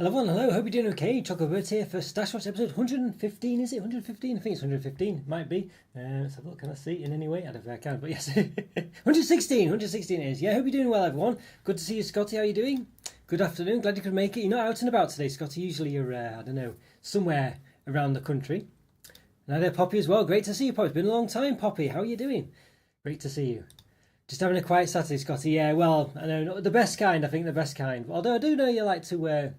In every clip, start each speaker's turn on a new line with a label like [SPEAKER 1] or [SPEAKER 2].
[SPEAKER 1] Hello everyone, hello, hope you're doing okay. Chocolate here for Stash Watch episode 115, is it? 115? I think it's 115, it might be. Let's have a look, can I see it in any way? I don't think I can, but yes. 116 it is. Yeah, hope you're doing well everyone. Good to see you, Scotty, how are you doing? Good afternoon, glad you could make it. You're not out and about today, Scotty. Usually you're, I don't know, somewhere around the country. And hi there, Poppy as well. Great to see you, Poppy. It's been a long time, Poppy. How are you doing? Great to see you. Just having a quiet Saturday, Scotty. Yeah, well, I know, the best kind, I think the best kind. Although I do know you like to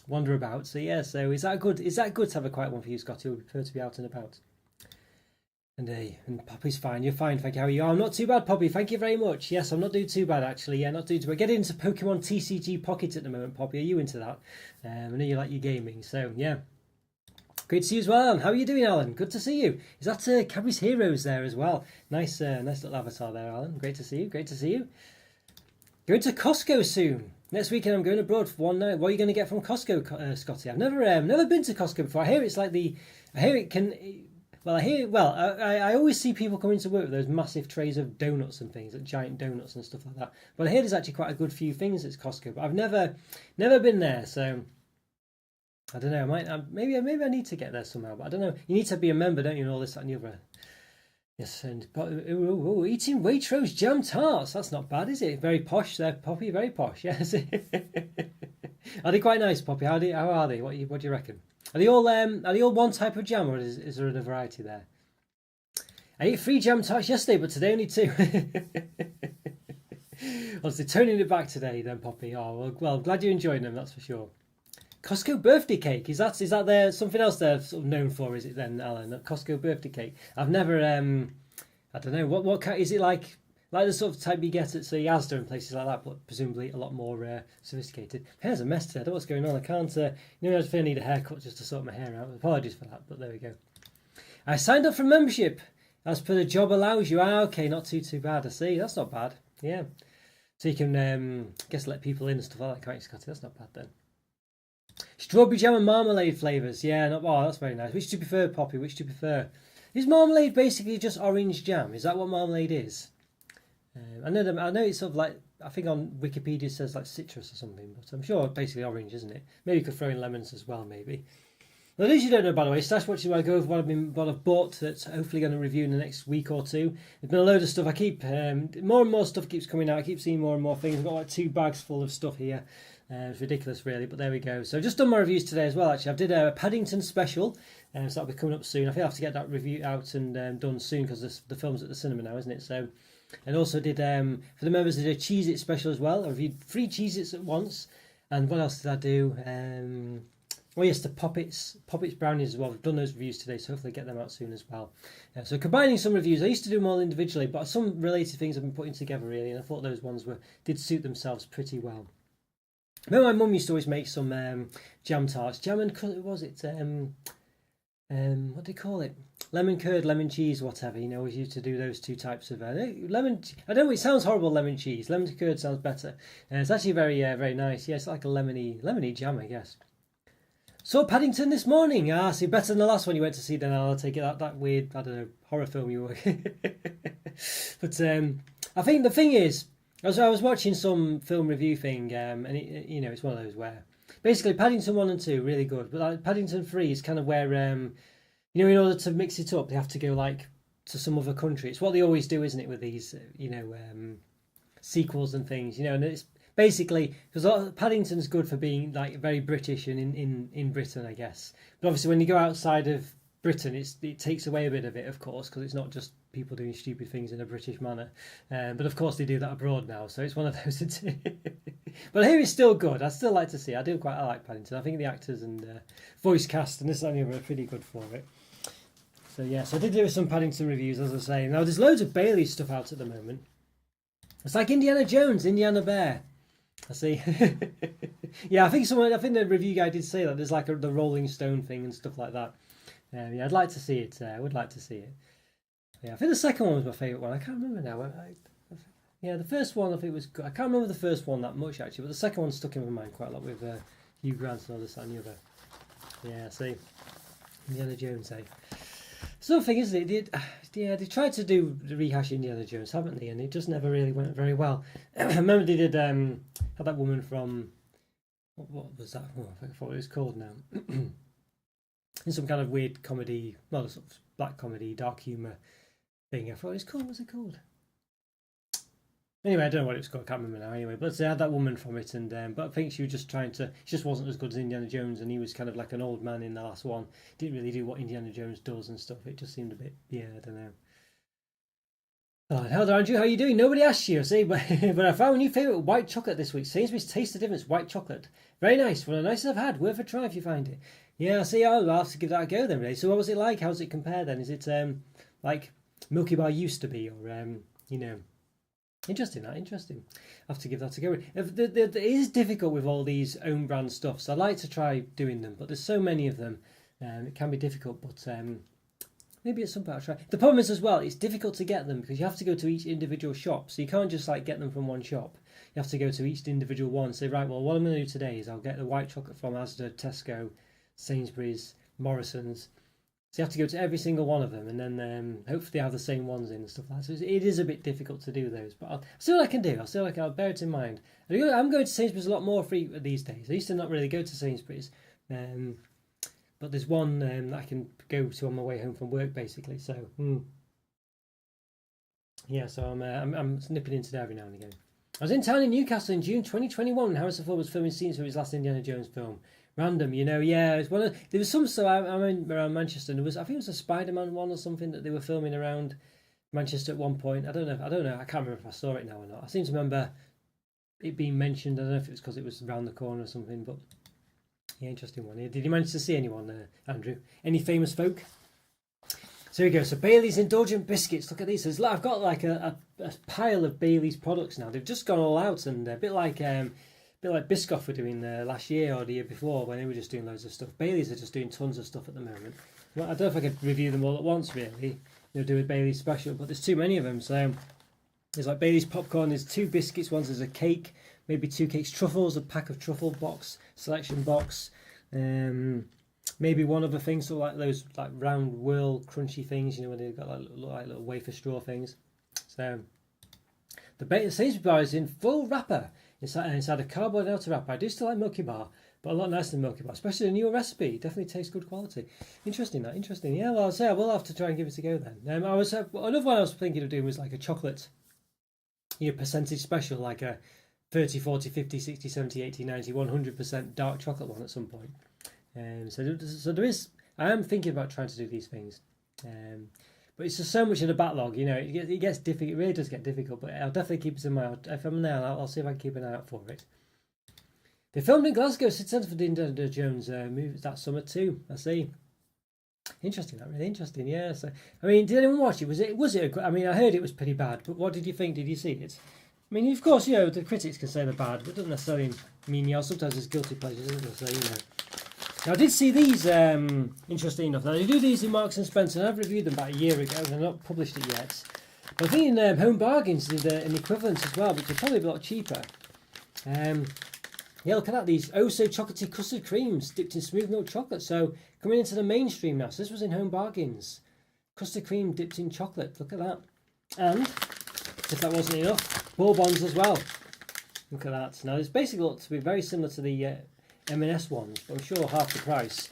[SPEAKER 1] wander about. So yeah, so is that good? Is that good to have a quiet one for you, Scotty? Or prefer to be out and about? And Poppy's fine. You're fine, thank you. How are you? Oh, I'm not too bad, Poppy. Thank you very much. Yes, I'm not doing too bad actually. Yeah, not doing too bad. Getting into Pokemon TCG Pocket at the moment, Poppy. Are you into that? I know you like your gaming, so yeah. Great to see you as well, Alan. How are you doing, Alan? Good to see you. Is that Cadbury's Heroes there as well? Nice, nice little avatar there, Alan. Great to see you. Great to see you. Going to Costco soon. Next weekend I'm going abroad for one night. What are you going to get from Costco, Scotty? I've never been to Costco before. I hear it's like I hear it can. I always see people coming to work with those massive trays of donuts and things, like giant donuts and stuff like that. But I hear there's actually quite a good few things at Costco. But I've never been there, so I don't know. Maybe I need to get there somehow. But I don't know. You need to be a member, don't you? And all this, that, and the other. Yes, and eating Waitrose jam tarts. That's not bad, is it? Very posh there, Poppy. Very posh. Yes. Are they quite nice, Poppy? How are they? What do you reckon? Are they all one type of jam, or is there a variety there? I ate 3 jam tarts yesterday, but today only 2. Honestly, turning it back today, then, Poppy. Oh well, glad you're enjoying them. That's for sure. Costco birthday cake, is that there something else they're sort of known for, is it then, Alan? A Costco birthday cake? I've never I don't know, what is it like the sort of type you get at say Asda and places like that, but presumably a lot more sophisticated. Hair's a mess today. I don't know what's going on. I can't I just need a haircut just to sort my hair out. Apologies for that, but there we go. I signed up for membership as per the job allows you. Okay, not too bad. I see, that's not bad. Yeah, so you can guess let people in and stuff like that, can't you, Scotty? That's not bad then. Strawberry jam and marmalade flavours. Yeah, that's very nice. Which do you prefer, Poppy? Which do you prefer? Is marmalade basically just orange jam? Is that what marmalade is? I know it's sort of like, I think on Wikipedia it says like citrus or something, but I'm sure basically orange, isn't it? Maybe you could throw in lemons as well, maybe. Well, those you don't know, by the way, Stash Watching, where I go over what I've bought that's hopefully going to review in the next week or two. There's been a load of stuff. I keep more and more stuff keeps coming out. I keep seeing more and more things. I've got like 2 bags full of stuff here. It's ridiculous, really, but there we go. So I've just done my reviews today as well. Actually, I did a Paddington special, so that'll be coming up soon. I think I have to get that review out and done soon because the film's at the cinema now, isn't it? So, and also did for the members, I did a Cheez-It special as well. I reviewed 3 Cheez-Its at once. And what else did I do? Oh yes, the Poppets brownies as well. I've done those reviews today, so hopefully get them out soon as well. So combining some reviews, I used to do them all individually, but some related things I've been putting together really, and I thought those ones did suit themselves pretty well. I remember my mum used to always make some jam tarts. Jam and what was it? What do you call it? Lemon curd, lemon cheese, whatever. You know, always used to do those 2 types of lemon. I don't know. It sounds horrible. Lemon cheese, lemon curd sounds better. It's actually very very nice. Yeah, it's like a lemony jam, I guess. Saw Paddington this morning. See, better than the last one you went to see. Then I'll take it that weird, I don't know, horror film you were. But I think the thing is, I was watching some film review thing, and it's one of those where basically Paddington 1 and 2 really good, but like Paddington 3 is kind of where in order to mix it up, they have to go like to some other country. It's what they always do, isn't it, with these sequels and things, and it's basically because Paddington's good for being like very British and in Britain, I guess. But obviously, when you go outside of Britain, it takes away a bit of it, of course, because it's not just people doing stupid things in a British manner. But of course, they do that abroad now, so it's one of those. But here it's still good. I still like to see. I like Paddington. I think the actors and voice cast and this and the other are pretty good for it. So yes, I did do some Paddington reviews, as I say. Now there's loads of Bailey stuff out at the moment. It's like Indiana Jones, Indiana Bear. I see. Yeah, I think the review guy did say that there's like the Rolling Stone thing and stuff like that. Yeah, I'd like to see it. I would like to see it. Yeah, I think the second one was my favourite one. I can't remember now. Yeah, the first one I think was good. I can't remember the first one that much actually, but the second one stuck in my mind quite a lot with Hugh Grant and all this and the other. Yeah, see, Indiana Jones, eh? Something, isn't it? They tried to rehash Indiana Jones, haven't they? And it just never really went very well. I remember they did had that woman from what was that? Oh, I forgot what it was called now. In some kind of weird comedy, well, sort of black comedy, dark humour thing. I thought it was called. What was it called? Anyway, I don't know what it was called. I can't remember now. Anyway, but they had that woman from it, and but I think she was just trying to. She just wasn't as good as Indiana Jones, and he was kind of like an old man in the last one. Didn't really do what Indiana Jones does and stuff. It just seemed a bit. Yeah, I don't know. Oh, hello, Andrew. How are you doing? Nobody asked you, see, but I found a new favourite white chocolate this week. Sainsbury's Taste the Difference white chocolate. Very nice. One of the nicest I've had. Worth a try if you find it. Yeah, see, I'll have to give that a go then. Really. So, what was it like? How does it compare then? Is it like Milky Bar used to be, or you know? Interesting, that interesting. I have to give that a go. It is difficult with all these own brand stuff, so I like to try doing them, but there's so many of them, it can be difficult. But maybe at some point I'll try. The problem is as well, it's difficult to get them because you have to go to each individual shop, so you can't just like get them from one shop. You have to go to each individual one and say, right, well, what I'm going to do today is I'll get the white chocolate from Asda, Tesco, Sainsbury's, Morrison's. So you have to go to every single one of them, and then hopefully they have the same ones in and stuff like that. So it is a bit difficult to do those, but I'll see what I can do. I'll bear it in mind. I'm going to Sainsbury's a lot more these days. I used to not really go to Sainsbury's, but there's one that I can go to on my way home from work, basically. So yeah, so I'm nipping into there every now and again. I was in town in Newcastle in June 2021 when Harrison Ford was filming scenes from his last Indiana Jones film. Random, yeah. It's one of there was some. So I'm in around Manchester. And I think it was a Spider-Man one or something that they were filming around Manchester at one point. I don't know. I can't remember if I saw it now or not. I seem to remember it being mentioned. I don't know if it was because it was around the corner or something. But yeah, interesting one. Did you manage to see anyone, Andrew? Any famous folk? So here we go. So Bailey's Indulgent Biscuits. Look at these. I've got like a pile of Bailey's products now. They've just gone all out, and a bit like Biscoff were doing last year or the year before when they were just doing loads of stuff. Bailey's are just doing tons of stuff at the moment. Well, I don't know if I could review them all at once, really. Do a Bailey's special, but there's too many of them. So there's like Bailey's popcorn. There's 2 biscuits. One's there's a cake, maybe 2 cakes. Truffles, a pack of truffle box, selection box. Maybe one other thing, so like those like round whirl crunchy things, when they've got like little wafer straw things. So the Sainsbury's bar is in full wrapper. Inside a cardboard outer wrapper. I do still like Milky Bar, but a lot nicer than Milky Bar, especially the newer recipe. Definitely tastes good quality. Interesting. Yeah, well, I'll say I will have to try and give it a go then. Another one I was thinking of doing was like a chocolate, percentage special, like a 30, 40, 50, 60, 70, 80, 90, 100% dark chocolate one at some point. So there is. I am thinking about trying to do these things. But it's just so much in the backlog, it gets difficult. It really does get difficult, but I'll definitely keep it in mind. If I'm there, I'll see if I can keep an eye out for it. They filmed in Glasgow City Centre for the Indiana Jones movie that summer too. I see. Interesting, really interesting. Yeah. So, did anyone watch it? Was it? I heard it was pretty bad, but what did you think? Did you see it? Of course, the critics can say they're bad, but it doesn't necessarily mean sometimes there's guilty pleasures, isn't there? So Now I did see these, interesting enough. Now they do these in Marks and Spencer, and I've reviewed them about a year ago. They're not published it yet. But I think in Home Bargains did an equivalent as well, which are probably a lot cheaper. Yeah, look at that. These so chocolatey custard creams dipped in smooth milk chocolate. So coming into the mainstream now. So this was in Home Bargains. Custard cream dipped in chocolate. Look at that. And if that wasn't enough, Bourbons as well. Look at that. Now it's basically looked to be very similar to the M&S ones, but I'm sure half the price.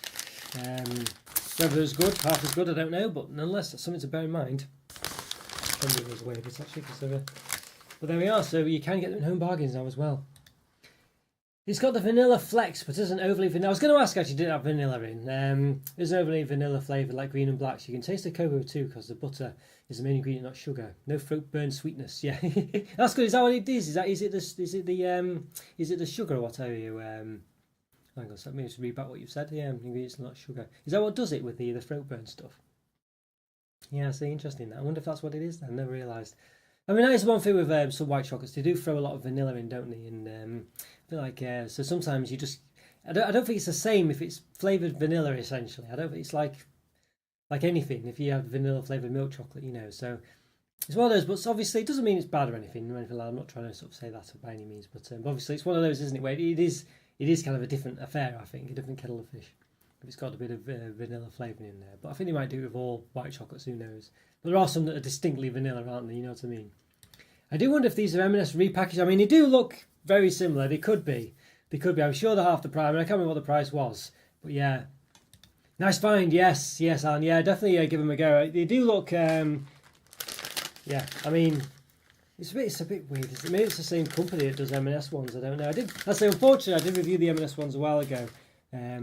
[SPEAKER 1] Whether it's good, half as good, I don't know, but nonetheless, that's something to bear in mind. Probably goes away a bit actually, but there we are. So you can get them in Home Bargains now as well. It's got the vanilla flex, but isn't overly vanilla. I was going to ask actually, did it have vanilla in? Isn't overly vanilla flavoured like green and black. So you can taste the cocoa too, because the butter is the main ingredient, not sugar. No throat burn sweetness. Yeah, that's good. Is that what it is? Is it the sugar or whatever you? Hang on, so let me just read back what you've said. Yeah, ingredients not sugar. Is that what does it with the throat burn stuff? Yeah, see, interesting. I wonder if that's what it is then. I never realised. That is one thing with some white chocolates. They do throw a lot of vanilla in, don't they? And I feel like so sometimes you just. I don't think it's the same if it's flavoured vanilla. Essentially, I don't think it's like anything. If you have vanilla flavoured milk chocolate, So it's one of those. But obviously, it doesn't mean it's bad or anything. Like that. I'm not trying to sort of say that by any means. But obviously, it's one of those, isn't it? Where it is kind of a different affair. I think a different kettle of fish. If it's got a bit of vanilla flavouring in there. But I think they might do it with all white chocolates. Who knows? But there are some that are distinctly vanilla, aren't they? You know what I mean? I do wonder if these are M&S repackaged. They do look very similar. They could be. They could be. I'm sure they're half the price. I mean, I can't remember what the price was, but yeah, nice find. Yes, Alan. Yeah, definitely give them a go. They do look. Yeah, I mean, it's a bit weird. Maybe it's the same company that does M&S ones. I don't know. That's unfortunate. I did review the M&S ones a while ago,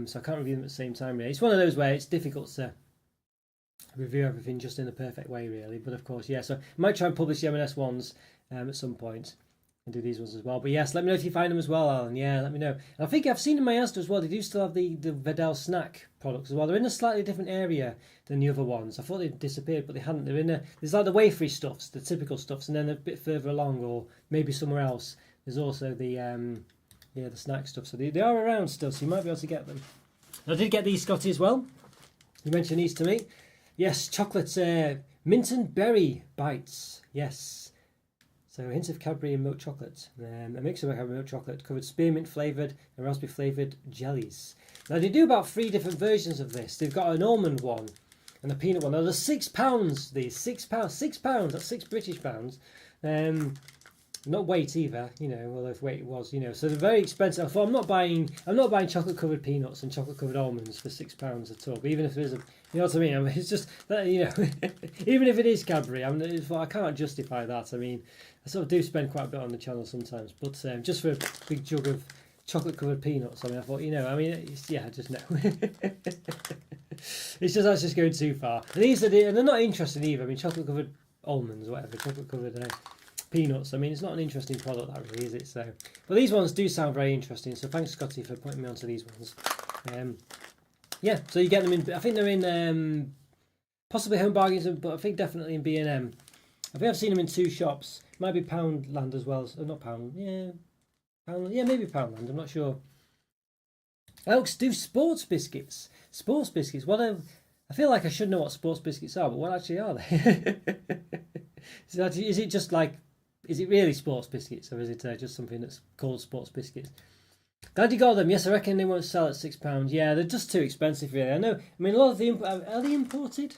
[SPEAKER 1] so I can't review them at the same time. Really, it's one of those where it's difficult to review everything just in the perfect way, really. But of course, yeah. So I might try and publish the M&S ones at some point and do these ones as well. But yes, let me know if you find them as well, Alan. Yeah, let me know. And I think I've seen in my Asda as well. They do still have the Vedel snack products as well. They're in a slightly different area than the other ones. I thought they'd disappeared, but they hadn't. They're in there's like the wafery stuffs, the typical stuffs, and then a bit further along, or maybe somewhere else, there's also the the snack stuff. So they are around still, so you might be able to get them. I did get these, Scotty, as well. You mentioned these to me. Yes, chocolate mint and berry bites. Yes. So a hint of Cadbury and milk chocolate. A mix of Cadbury and milk chocolate covered spearmint flavoured and raspberry flavoured jellies. Now they do about 3 different versions of this. They've got an almond one and a peanut one. Now they're £6. These £6. That's £6 British. Not weight either, although if weight it was, so they're very expensive. I thought I'm not buying chocolate covered peanuts and chocolate covered almonds for £6 at all. But even if there's you know what I mean? It's just that, even if it is Cadbury, I can't justify that. I mean, I sort of do spend quite a bit on the channel sometimes, but just for a big jug of chocolate covered peanuts, I thought, I just know. That's just going too far. And and they're not interesting either. I mean, chocolate covered almonds or whatever, chocolate covered peanuts. I mean, it's not an interesting product, that really, is it? So, but these ones do sound very interesting. So thanks, Scotty, for putting me onto these ones. Yeah, so you get them in. I think they're in possibly Home Bargains, but I think definitely in B&M. I think I've seen them in 2 shops. Might be Poundland as well. Not Poundland. Yeah, Poundland. Yeah, maybe Poundland. I'm not sure. Elks do sports biscuits. Sports biscuits. I feel like I should know what sports biscuits are, but what actually are they? Is it just like? Is it really sports biscuits, or is it just something that's called sports biscuits? Glad you got them. Yes, I reckon they won't sell at £6. Yeah, they're just too expensive, really. I know. I mean, a lot of the are they imported?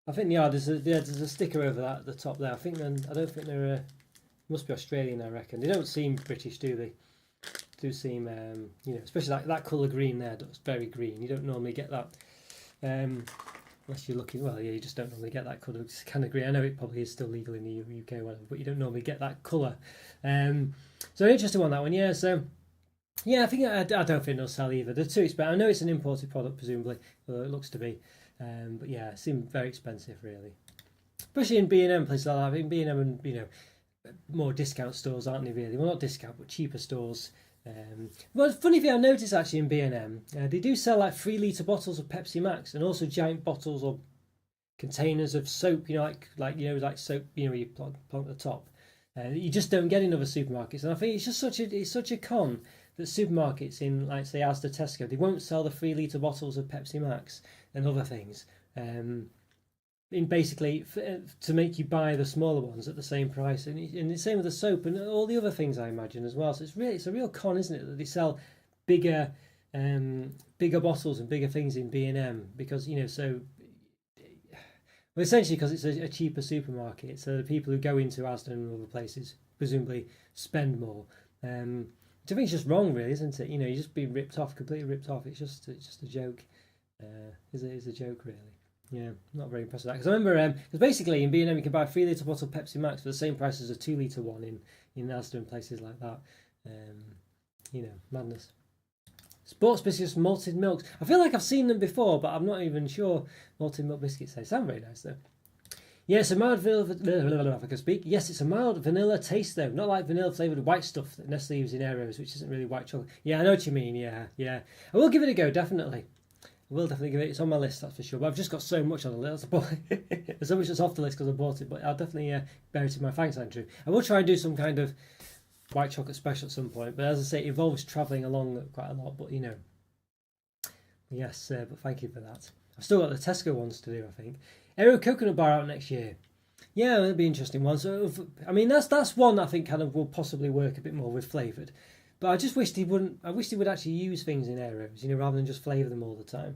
[SPEAKER 1] I think they are. There's a sticker over that at the top there. I don't think they're. Must be Australian, I reckon. They don't seem British, do they? Do seem especially that colour green there. That's very green. You don't normally get that. Unless you're looking, you just don't normally get that colour. Kind of green. I know it probably is still legal in the UK, or whatever, but you don't normally get that colour. So interesting one, that one. Yeah. So yeah, I think I don't think they'll sell either. They're too expensive. I know it's an imported product, presumably, although it looks to be. But yeah, it seems very expensive, really. Especially in B&M places like that. I think B&M and more discount stores, aren't they? Really, well, not discount, but cheaper stores. Well, funny thing I noticed actually in B&M, they do sell like 3 litre bottles of Pepsi Max and also giant bottles or containers of soap. Like soap. You plonk at the top. You just don't get in other supermarkets, and I think it's such a con that supermarkets in, like, say, Asda, Tesco, they won't sell the 3 litre bottles of Pepsi Max and other things. In basically to make you buy the smaller ones at the same price, and the same with the soap and all the other things, I imagine, as well. So it's a real con, isn't it, that they sell bigger bottles and bigger things in B&M because essentially because it's a cheaper supermarket, so the people who go into Asda and other places presumably spend more. Which I think is just wrong, really, isn't it? You're just being completely ripped off. It's just a joke. It's a joke, really. Yeah, not very impressed with that. Because I remember, because basically in B&M you can buy a 3 litre bottle of Pepsi Max for the same price as a 2 litre one in Asda and places like that. Madness. Sports biscuits, malted milks. I feel like I've seen them before, but I'm not even sure. Malted milk biscuits, they sound very nice though. Yes, a mild vanilla, if I can speak. Yes, it's a mild vanilla taste though, not like vanilla flavoured white stuff that Nestle uses in Aeros, which isn't really white chocolate. Yeah, I know what you mean. Yeah. I will give it a go, definitely. I will definitely give it. It's on my list, that's for sure. But I've just got so much on the list. There's so much that's off the list because I bought it. But I'll definitely bear it in my thanks, Andrew. I will try and do some kind of white chocolate special at some point. But as I say, it involves travelling along quite a lot. But yes. But thank you for that. I've still got the Tesco ones to do, I think. Aero coconut bar out next year. Yeah, that'll be an interesting one. So, I mean, that's one I think kind of will possibly work a bit more with flavoured. But I just wished he wouldn't. I wished he would actually use things in Aeros, rather than just flavour them all the time.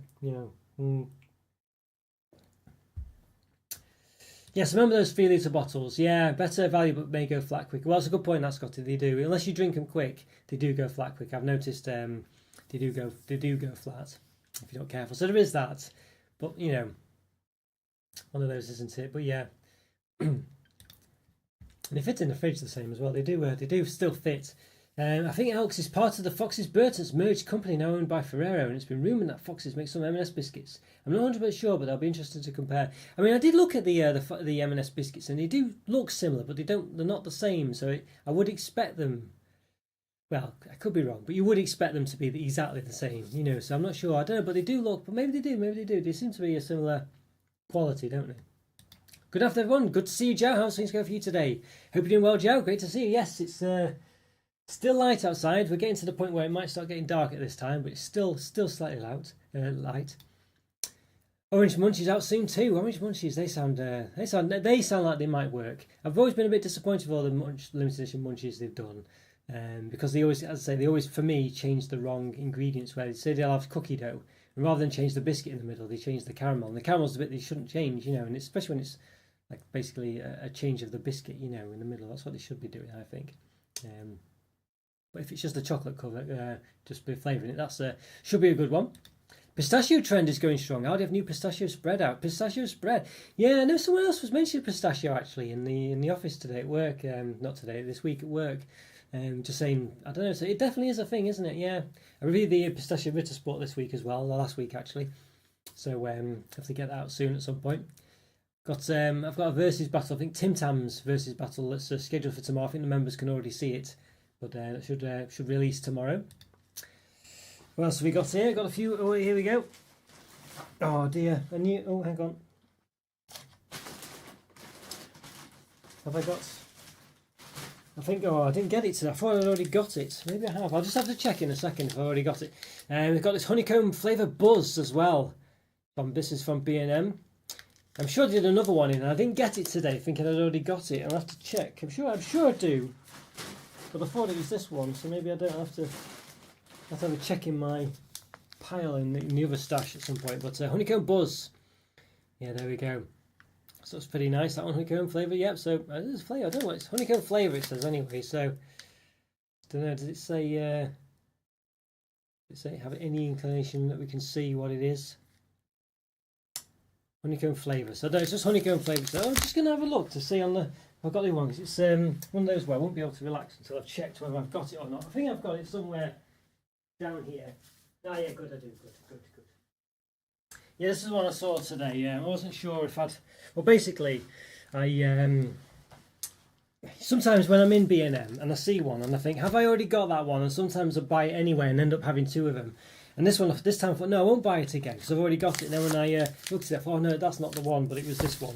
[SPEAKER 1] Yes, remember those 3 litre bottles. Yeah, better value but may go flat quick. Well, that's a good point, that Scotty. They do. Unless you drink them quick, they do go flat quick. I've noticed they do go flat if you're not careful. So there is that. But you know, one of those, isn't it? But yeah. And they fit in the fridge the same as well. They do still fit. I think Elks is part of the Fox's Burton's merged company now owned by Ferrero, and it's been rumoured that Fox's make some M&S biscuits. I'm not 100% sure, but I'll be interested to compare. I mean, I did look at the M&S biscuits, and they do look similar, but they're not the same. So I would expect them. Well, I could be wrong, but you would expect them to be exactly the same, you know. So I'm not sure. I don't know, but they do look. But maybe they do. Maybe they do. They seem to be a similar quality, don't they? Good afternoon, everyone. Good to see you, Joe. How's things going for you today? Hope you're doing well, Joe. Great to see you. Yes, it's still light outside. We're getting to the point where it might start getting dark at this time, but it's still slightly light. Orange Munchies out soon too. Orange Munchies, they sound like they might work. I've always been a bit disappointed with all the limited edition Munchies they've done, because they always, as I say, they always for me change the wrong ingredients. Where they say they'll have cookie dough, and rather than change the biscuit in the middle, they change the caramel. And the caramel's the bit they shouldn't change, you know. And especially when it's like basically a change of the biscuit, you know, in the middle. That's what they should be doing, I think. But if it's just a chocolate cover, just be flavouring it, that's should be a good one. Pistachio trend is going strong. How do you have new pistachio spread out? Pistachio spread. Yeah, I know someone else was mentioning pistachio actually in the office today at work. Not today, this week at work. Just saying, I don't know. So it definitely is a thing, isn't it? Yeah. I reviewed the pistachio Ritter Sport this week as well, last week actually. So have to get that out soon at some point. I've got a versus battle. I think Tim Tam's versus battle that's scheduled for tomorrow. I think the members can already see it. But it should release tomorrow. What else have we got here? Got a few. Oh, here we go. Oh dear. Oh, hang on. Have I got? I think. Oh, I didn't get it today. I thought I'd already got it. Maybe I have. I'll just have to check in a second if I already got it. We've got this honeycomb flavour buzz as well. This is from B&M. I'm sure I did another one in. I didn't get it today, thinking I'd already got it. I'll have to check. I'm sure I do. But I thought it was this one, so maybe I don't have to have a check in my pile in the other stash at some point. But honeycomb buzz, yeah, there we go. So it's pretty nice, that one, honeycomb flavour. Yep. So this flavour, I don't know what it's honeycomb flavour. It says anyway. So don't know. Does it say? Have any inclination that we can see what it is? Honeycomb flavour. So no, it's just honeycomb flavour. So I'm just gonna have a look to see on the. I've got the one because it's one of those where I won't be able to relax until I've checked whether I've got it or not. I think I've got it somewhere down here. Ah, yeah, good, I do. Good. Yeah, this is one I saw today. I wasn't sure if I'd. Well, basically, I sometimes when I'm in B&M and I see one and I think, have I already got that one? And sometimes I buy it anyway and end up having two of them. And this time I thought, no, I won't buy it again because I've already got it. And then when I looked at it, I thought, oh no, that's not the one, but it was this one,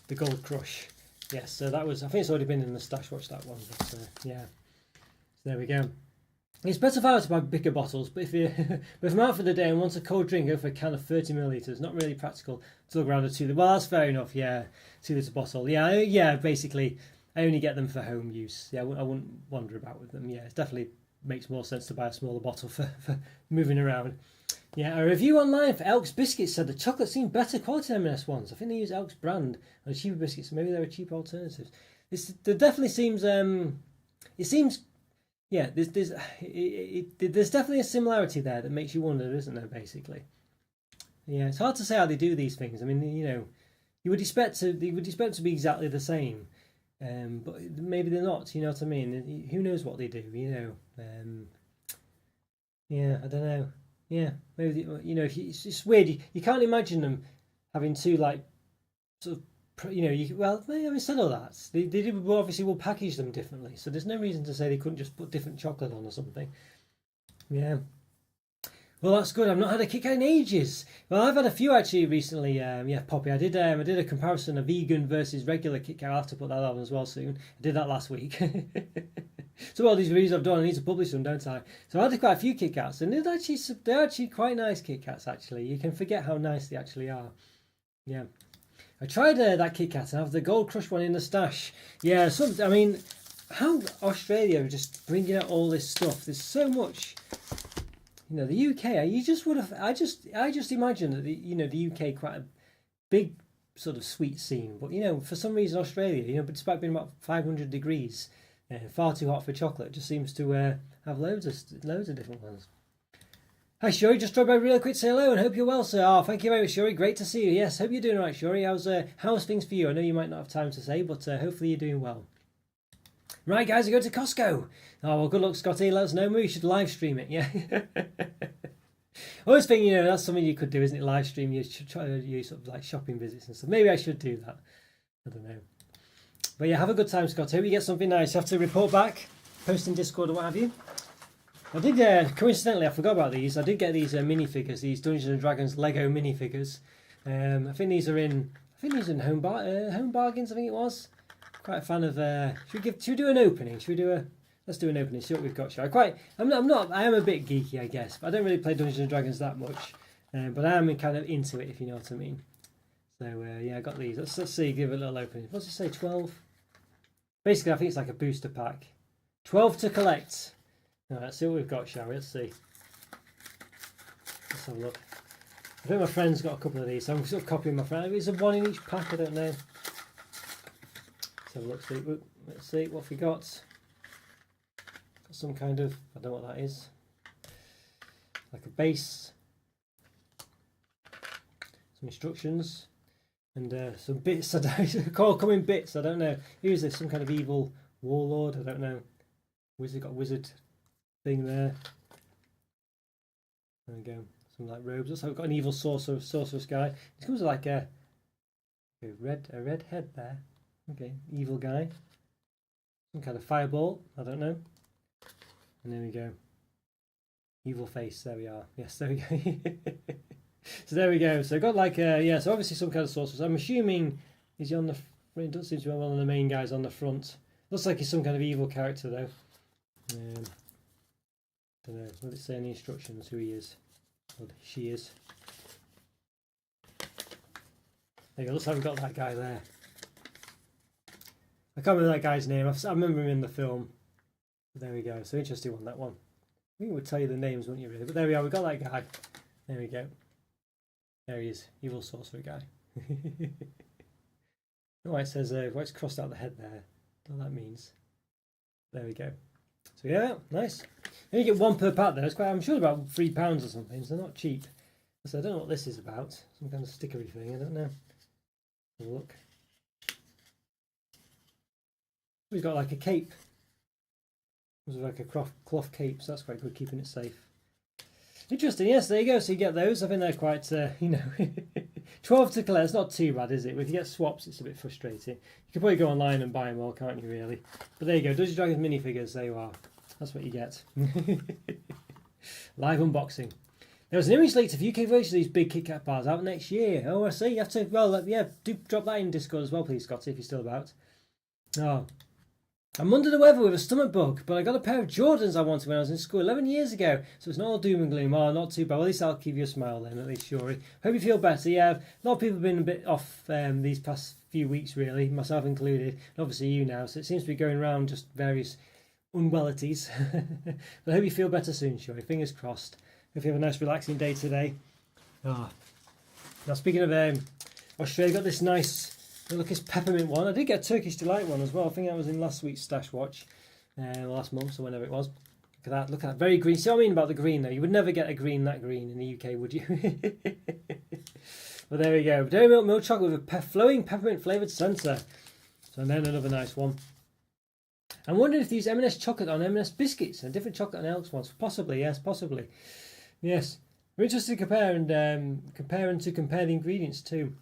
[SPEAKER 1] the Gold Crush. Yes, so that was, I think it's already been in the stash, watch that one, but yeah, so there we go. It's better if I were to buy bigger bottles, but if I'm out for the day and want a cold drink, go for a can of 30 millilitres. Not really practical to look around a 2 litre. Well, that's fair enough, yeah, 2 litre bottle. Yeah, basically, I only get them for home use. Yeah, I wouldn't wander about with them. Yeah, it definitely makes more sense to buy a smaller bottle for moving around. Yeah, a review online for Elks biscuits said the chocolate seemed better quality than M&S ones. I think they use Elks brand on cheaper biscuits, so maybe they're a cheaper alternative. There definitely seems, it seems, yeah, there's definitely a similarity there that makes you wonder, isn't there, basically? Yeah, it's hard to say how they do these things. I mean, you know, you would expect to be exactly the same, but maybe they're not, you know what I mean? Who knows what they do, you know? Yeah, I don't know. Yeah, maybe, you know, it's just weird. You can't imagine them having two, like, sort of, you know, well, having said all that, they obviously will package them differently, so there's no reason to say they couldn't just put different chocolate on or something. Yeah. Well, that's good. I've not had a Kit Kat in ages. Well, I've had a few actually recently. Yeah, Poppy. I did a comparison of vegan versus regular Kit Kat. I'll have to put that on as well soon. I did that last week. So all these reviews I've done, I need to publish them, don't I? So I had quite a few Kit Kats, and they're actually quite nice Kit Kats. Actually, you can forget how nice they actually are. Yeah, I tried that Kit Kat and I have the Gold Crush one in the stash. Yeah, I mean, how Australia are just bringing out all this stuff. There's so much. You know, the UK. You just would have. I just imagine that the UK quite a big sort of sweet scene. But for some reason Australia, despite being about 500 degrees, far too hot for chocolate, just seems to have loads of different ones. Hi Shuri, just dropped by real quick to say hello and hope you're well, sir. Oh, thank you very much, Shuri. Great to see you. Yes, hope you're doing all right, Shuri. How's things for you? I know you might not have time to say, but hopefully you're doing well. Right, guys, I go to Costco. Oh, well, good luck, Scotty. Let us know. Maybe you should live stream it, yeah? I always think, that's something you could do, isn't it? Live stream, you should try to do sort of like shopping visits and stuff. Maybe I should do that. I don't know. But yeah, have a good time, Scott. Hope you get something nice. You have to report back, post in Discord or what have you. I did, coincidentally, I forgot about these. I did get these minifigures, these Dungeons and Dragons Lego minifigures. I think these are in Home Bargains, I think it was. Quite a fan of. Should we do an opening? Let's do an opening. See what we've got. I am a bit geeky, I guess. But I don't really play Dungeons and Dragons that much. But I am kind of into it, if you know what I mean. So yeah, I got these. Let's see. Give it a little opening. What's it say? 12. Basically, I think it's like a booster pack. 12 to collect. Alright, let's see what we've got, shall we? Let's see. Let's have a look. I think my friend's got a couple of these, so I'm sort of copying my friend. Is there one in each pack? I don't know. Let's have a look. Let's see what we got. Got some kind of, I don't know what that is. Like a base. Some instructions. And some bits. Come in bits. I don't know. Who's this? Some kind of evil warlord? I don't know. Got a wizard thing there. There we go. Some like robes. Also, we've got an evil sorceress guy. This comes with like a red head there. Okay, evil guy. Some kind of fireball. I don't know. And there we go. Evil face. There we are. Yes, there we go. So there we go. So got like so obviously some kind of sorceress. I'm assuming is he on the? It doesn't seem to be one of the main guys on the front. Looks like he's some kind of evil character though. Don't know. Will it say any instructions who he is? Or she is. There you go. Looks like we've got that guy there. I can't remember that guy's name. I remember him in the film. But there we go. So interesting one, that one. I think it would tell you the names, wouldn't you, really? But there we are. We've got that guy. There we go. There he is. Evil sorcerer guy. Oh, it says, why it's crossed out the head there. I don't know what that means. There we go. So yeah, nice. And you get one per pack there. It's quite, I'm sure about £3 or something, so they're not cheap. So I don't know what this is about. Some kind of stickery thing, I don't know. Have a look. We've got like a cape. It was like a cloth cape, so that's quite good, keeping it safe. Interesting, yes, there you go. So you get those. I think they're quite, 12 to collect. It's not too bad, is it? If you get swaps, it's a bit frustrating. You can probably go online and buy them all, can't you, really? But there you go. Dungeons & Dragons minifigures, there you are. That's what you get. Live unboxing. There was an image leaked of UK version of these big Kit Kat bars out next year. Oh, I see. You have to, well, yeah, do drop that in Discord as well, please, Scotty, if you're still about. Oh. I'm under the weather with a stomach bug, but I got a pair of Jordans I wanted when I was in school 11 years ago, so it's not all doom and gloom. Oh, not too bad. Well, at least I'll give you a smile then, at least, Shuri. Hope you feel better. Yeah, a lot of people have been a bit off these past few weeks, really, myself included, and obviously you now, so it seems to be going around just various unwellities. But I hope you feel better soon, Shuri. Fingers crossed. Hope you have a nice, relaxing day today. Oh. Now, speaking of Australia, got this nice... Look, it's peppermint one. I did get a Turkish Delight one as well. I think that was in last week's Stash Watch, last month or whenever it was. Look at that. Look at that. Very green. See what I mean about the green, though? You would never get a green that green in the UK, would you? Well, there we go. Dairy milk chocolate with a flowing peppermint flavoured centre. So then another nice one. I'm wondering if these M&S chocolate on M&S biscuits and different chocolate on Elks ones. Possibly, yes, possibly. Yes. We're interested to compare the ingredients too.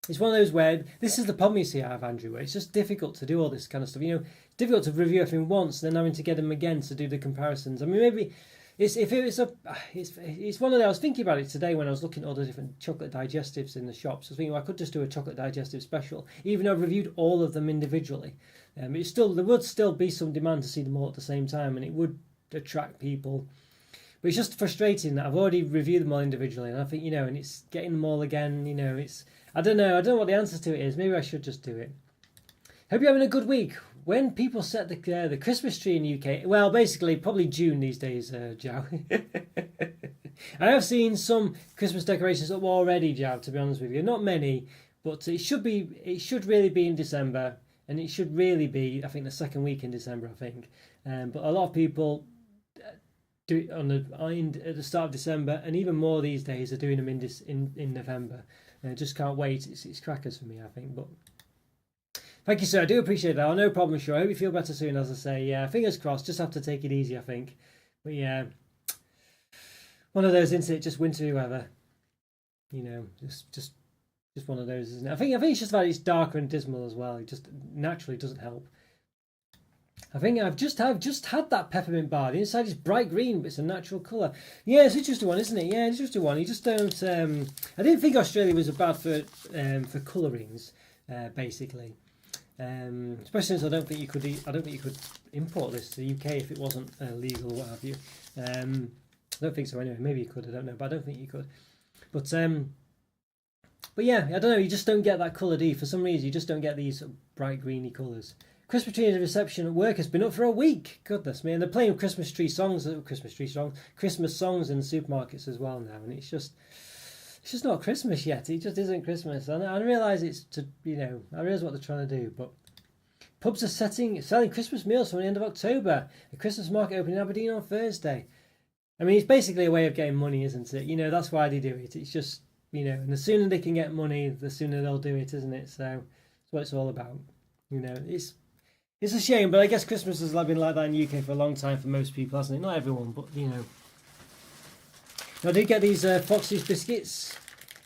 [SPEAKER 1] It's one of those where, this is the problem you see I have, Andrew, where it's just difficult to do all this kind of stuff. It's difficult to review everything once and then having to get them again to do the comparisons. I mean, maybe, it's one of those, I was thinking about it today when I was looking at all the different chocolate digestives in the shops. I was thinking, well, I could just do a chocolate digestive special, even though I've reviewed all of them individually. There would still be some demand to see them all at the same time, and it would attract people. But it's just frustrating that I've already reviewed them all individually, and I think, and it's getting them all again, it's... I don't know what the answer to it is. Maybe I should just do it. Hope you're having a good week. When people set the Christmas tree in the UK, well, basically, probably June these days, Jow. I have seen some Christmas decorations up already, Jow, to be honest with you. Not many, but it should really be in December, and it should really be, I think, the second week in December, I think. But a lot of people do it at the start of December, and even more these days are doing them in November. Just can't wait. It's crackers for me, I think. But thank you, sir. I do appreciate that. No problem, sure. I hope you feel better soon, as I say. Yeah, fingers crossed. Just have to take it easy, I think. But yeah, one of those, isn't it? Just wintry weather. You know, just one of those, isn't it? I think it's just that it's darker and dismal as well. It just naturally doesn't help. I think I've just had that peppermint bar. The inside is bright green, but it's a natural colour. Yeah, it's an interesting one, isn't it? Yeah, it's an interesting one. You just don't. I didn't think Australia was bad for colourings, basically. Especially since I don't think you could import this to the UK if it wasn't legal or what have you. I don't think so anyway. Maybe you could. I don't know, but I don't think you could. But yeah, I don't know. You just don't get that colour, do you? For some reason, you just don't get these bright greeny colours. Christmas tree reception at work has been up for a week. Goodness me. And they're playing Christmas songs in the supermarkets as well now. And it's just not Christmas yet. It just isn't Christmas. And I realise I realise what they're trying to do. But pubs are selling Christmas meals from the end of October. A Christmas market opening in Aberdeen on Thursday. I mean, it's basically a way of getting money, isn't it? That's why they do it. It's just, and the sooner they can get money, the sooner they'll do it, isn't it? So that's what it's all about. It's a shame, but I guess Christmas has been like that in the UK for a long time for most people, hasn't it? Not everyone, but I did get these Fox's biscuits.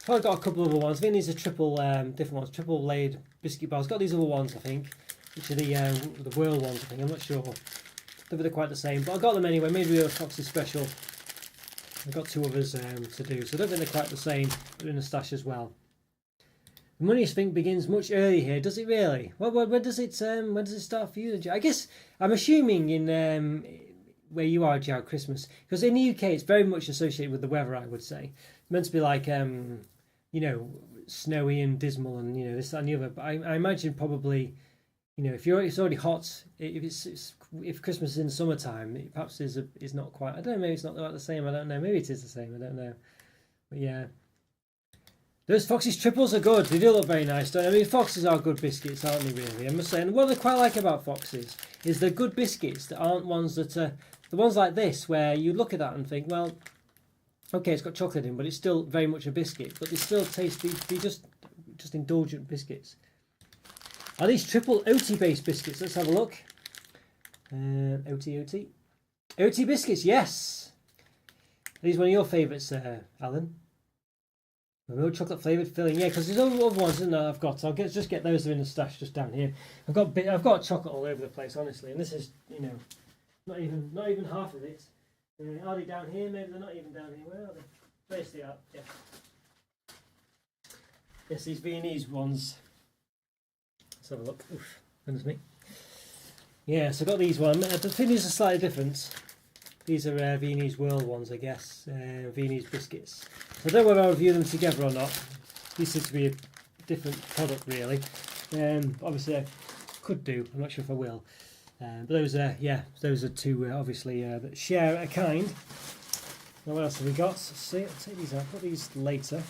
[SPEAKER 1] I've got a couple of other ones. I think these are different ones, triple laid biscuit bars. I've got these other ones, I think, which are the Whirl ones, I think. I'm not sure. I don't think they're quite the same, but I got them anyway. Maybe they're a Fox's special. I've got two others to do, so I don't think they're quite the same. They're in the stash as well. The money, I think, begins much earlier here. Does it really? Well, when does it start for you? I guess I'm assuming in where you are, Joe, Christmas, because in the UK it's very much associated with the weather. I would say it's meant to be like snowy and dismal and this, that, and the other. But I imagine probably if it's already hot, if Christmas is in the summertime, it perhaps is not quite. I don't know. Maybe it's not quite the same. I don't know. Maybe it is the same. I don't know. But yeah. Those Fox's triples are good. They do look very nice, don't they? I mean, Foxes are good biscuits, aren't they, really? I must say. And what I quite like about Foxes is they're good biscuits that aren't ones that are... The ones like this, where you look at that and think, well, okay, it's got chocolate in, but it's still very much a biscuit. But they still taste... They're just indulgent biscuits. Are these triple OT-based biscuits? Let's have a look. OT. OT biscuits, yes. Are these one of your favourites, Alan? Real chocolate flavoured filling, yeah, because there's other ones in there I've got. So I'll just get those in the stash just down here. I've got chocolate all over the place, honestly, and this is not even half of it. Are they down here? Maybe they're not even down here. Where are they? There they are. Yeah. Yes, these Viennese ones. Let's have a look. Oof, goodness me. Yeah, so I got these ones. I think these are slightly different. These are Viennese Whirl ones, I guess. Viennese biscuits. So I don't know whether I'll review them together or not. These seem to be a different product, really. Obviously, I could do. I'm not sure if I will. But those are two, obviously, that share a kind. Now, what else have we got? Let's see. I'll take these out. Put these later.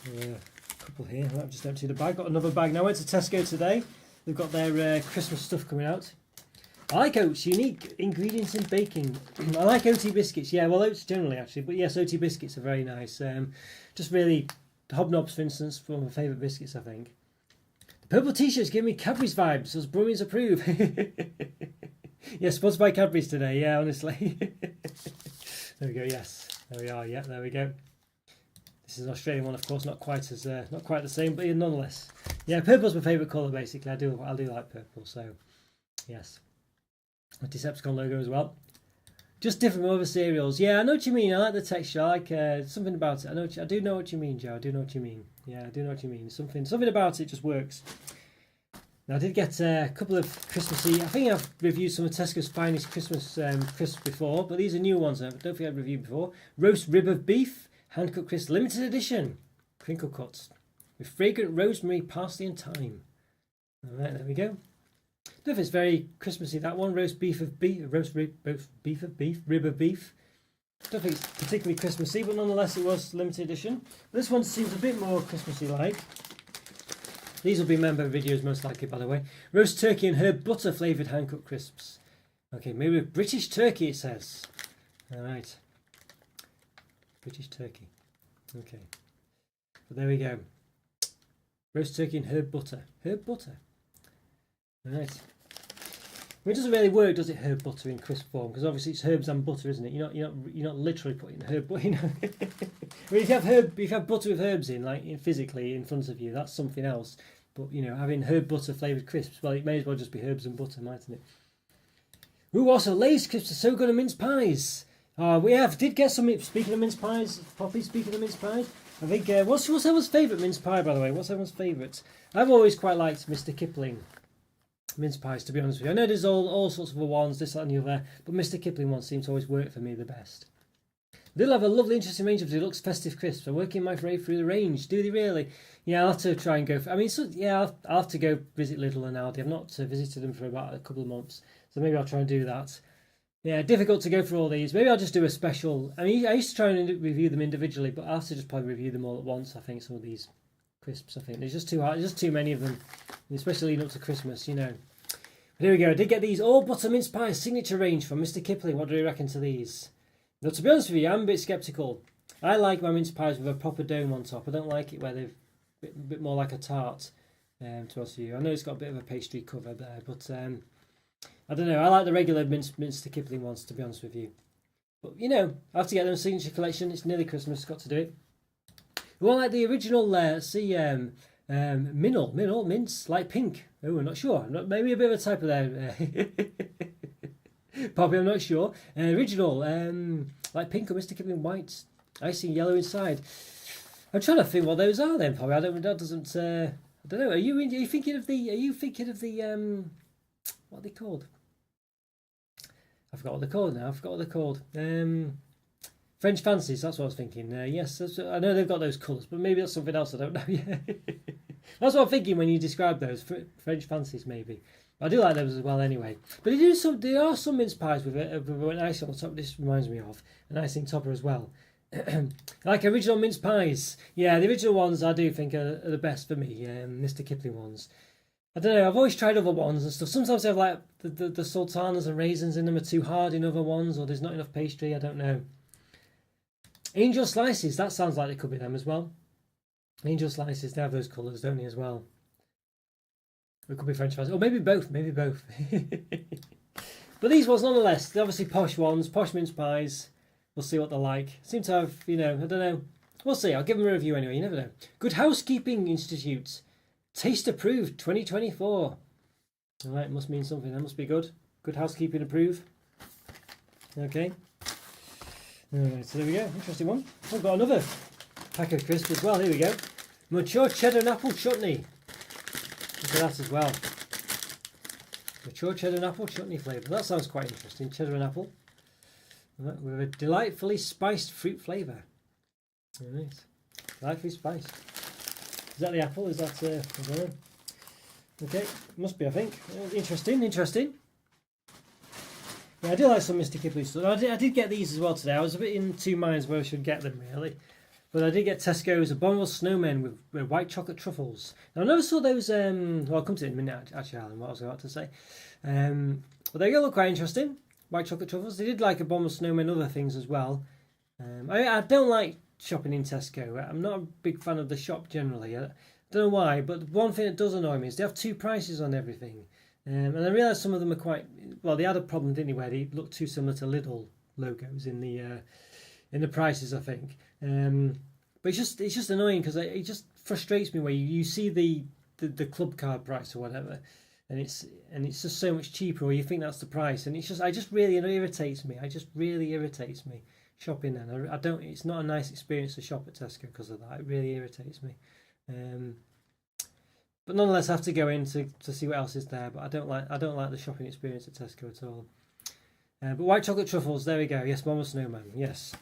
[SPEAKER 1] A couple here. I've just emptied the bag. Got another bag. Now, I went to Tesco today. They've got their Christmas stuff coming out. I like oats, unique ingredients in baking. I like OT biscuits, yeah, well, oats generally actually, but yes, OT biscuits are very nice. Just really, the Hobnobs, for instance, one of my favourite biscuits, I think. The purple t-shirts give me Cadbury's vibes, as Brummies approve. Yeah, sponsored by Cadbury's today, yeah, honestly. There we go, yes, there we are, yeah, there we go. This is an Australian one, of course, not quite the same, but nonetheless. Yeah, purple's my favourite colour, basically. I do like purple, so yes. A Decepticon logo as well. Just different from other cereals. Yeah, I know what you mean. I like the texture. I like something about it. I do know what you mean, Joe. I do know what you mean. Yeah, I do know what you mean. Something about it just works. Now, I did get a couple of Christmassy... I think I've reviewed some of Tesco's finest Christmas crisps before, but these are new ones I don't think I've reviewed before. Roast rib of beef, hand-cut crisp, limited edition. Crinkle cuts with fragrant rosemary, parsley and thyme. All right, there we go. I don't know if it's very Christmassy, that one. Roast rib of beef. Don't think it's particularly Christmassy, but nonetheless it was limited edition. This one seems a bit more Christmassy-like. These will be member videos most likely, by the way. Roast turkey and herb butter flavoured hand-cut crisps. Okay, maybe with British turkey, it says. All right. British turkey. Okay. But there we go. Roast turkey and herb butter. Herb butter. All right. It doesn't really work, does it? Herb butter in crisp form, because obviously it's herbs and butter, isn't it? You're not literally putting herb butter. You know? Well, if you have butter with herbs in, like physically in front of you, that's something else. But you know, having herb butter flavoured crisps, well, it may as well just be herbs and butter, mightn't it? Ooh, also Lay's crisps are so good at mince pies. Did get some. Speaking of mince pies, Poppy. Speaking of mince pies, I think what's everyone's favourite mince pie, by the way? What's everyone's favourite? I've always quite liked Mr. Kipling mince pies, to be honest with you. I know there's all sorts of ones, this, that and the other, but Mr. Kipling ones seem to always work for me the best. They'll have a lovely, interesting range of deluxe festive crisps. I'm working my way through the range. Do they really? Yeah, I'll have to try and go. I'll have to go visit Lidl and Aldi. I've not visited them for about a couple of months, so maybe I'll try and do that. Yeah, difficult to go through all these. Maybe I'll just do a special. I mean, I used to try and review them individually, but I'll have to just probably review them all at once. I think some of these crisps. I think there's just too hard. There's just too many of them, especially leading up to Christmas. You know. But here we go. I did get these all butter mince pies signature range from Mr. Kipling. What do you reckon to these? Now, to be honest with you, I'm a bit sceptical. I like my mince pies with a proper dome on top. I don't like it where they're a bit more like a tart. To be honest with you, I know it's got a bit of a pastry cover there, but I don't know. I like the regular Mr. Kipling ones, to be honest with you. But you know, I have to get them signature collection. It's nearly Christmas. Got to do it. We want like the original. Minnal mince, like pink. Oh, I'm not sure. Maybe a bit of a typo there. Poppy, I'm not sure. Original, like pink or Mr. Kipling white, icing yellow inside. I'm trying to think what those are then, Poppy. I don't know. Are you thinking of the? What are they called? I forgot what they're called now. French fancies. That's what I was thinking. Yes, I know they've got those colours, but maybe that's something else. I don't know. That's what I'm thinking when you describe those French fancies. Maybe I do like those as well. Anyway, but there are some mince pies with an icing on top. This reminds me of an icing topper as well. Like original mince pies. Yeah, the original ones I do think are the best for me. Mr. Kipling ones. I don't know. I've always tried other ones and stuff. Sometimes they have like the sultanas and raisins in them are too hard in other ones, or there's not enough pastry. I don't know. Angel slices, that sounds like it could be them as well. Angel slices, they have those colours, don't they, as well? It could be French fries. Or maybe both. But these ones, nonetheless, they're obviously posh ones, posh mince pies. We'll see what they're like. Seem to have, I don't know. We'll see. I'll give them a review anyway. You never know. Good Housekeeping Institute. Taste approved 2024. All right, must mean something. That must be good. Good Housekeeping approved. Okay. Alright, so there we go, interesting one. I've got another pack of crisps as well, here we go. Mature cheddar and apple chutney. Look at that as well. Mature cheddar and apple chutney flavour. That sounds quite interesting, cheddar and apple. Right, with a delightfully spiced fruit flavour. Alright, delightfully spiced. Is that the apple? Is that, I don't know. Okay, must be, I think. Interesting. Yeah, I do like some Mr. Kipling stuff. I did get these as well today. I was a bit in two minds where I should get them, really. But I did get Tesco's Abominable Snowmen with white chocolate truffles. Now, I never saw those... well, I'll come to it in a minute, actually, Alan, what I was about to say. But they look quite interesting. White chocolate truffles. They did like Abominable Snowmen other things as well. I don't like shopping in Tesco. I'm not a big fan of the shop generally. I don't know why, but one thing that does annoy me is they have two prices on everything. And I realise some of them are quite... Well, they had a problem, didn't they, where they look too similar to Lidl logos in the prices, I think. But it's just annoying because it just frustrates me where you see the club card price or whatever, and it's just so much cheaper, or you think that's the price, and it just really irritates me. It just really irritates me shopping then. I don't. It's not a nice experience to shop at Tesco because of that. It really irritates me. But nonetheless, I have to go in to see what else is there. But I don't like the shopping experience at Tesco at all. But white chocolate truffles, there we go. Yes, Mama Snowman. Yes.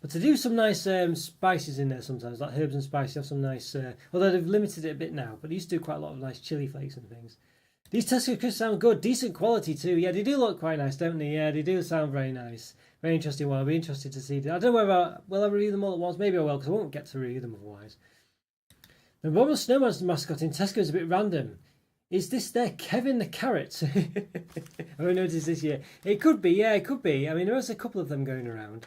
[SPEAKER 1] But to do some nice spices in there sometimes, like herbs and spices, have some nice... although they've limited it a bit now, but they used to do quite a lot of nice chili flakes and things. These Tesco crisps sound good. Decent quality too. Yeah, they do look quite nice, don't they? Yeah, they do sound very nice. Very interesting one. I'll be interested to see. I don't know whether will I review them all at once. Maybe I will, because I won't get to review them otherwise. The Robert Snowman's mascot in Tesco is a bit random. Is this their Kevin the Carrot? I've only noticed this year. It could be, yeah, it could be. I mean, there was a couple of them going around.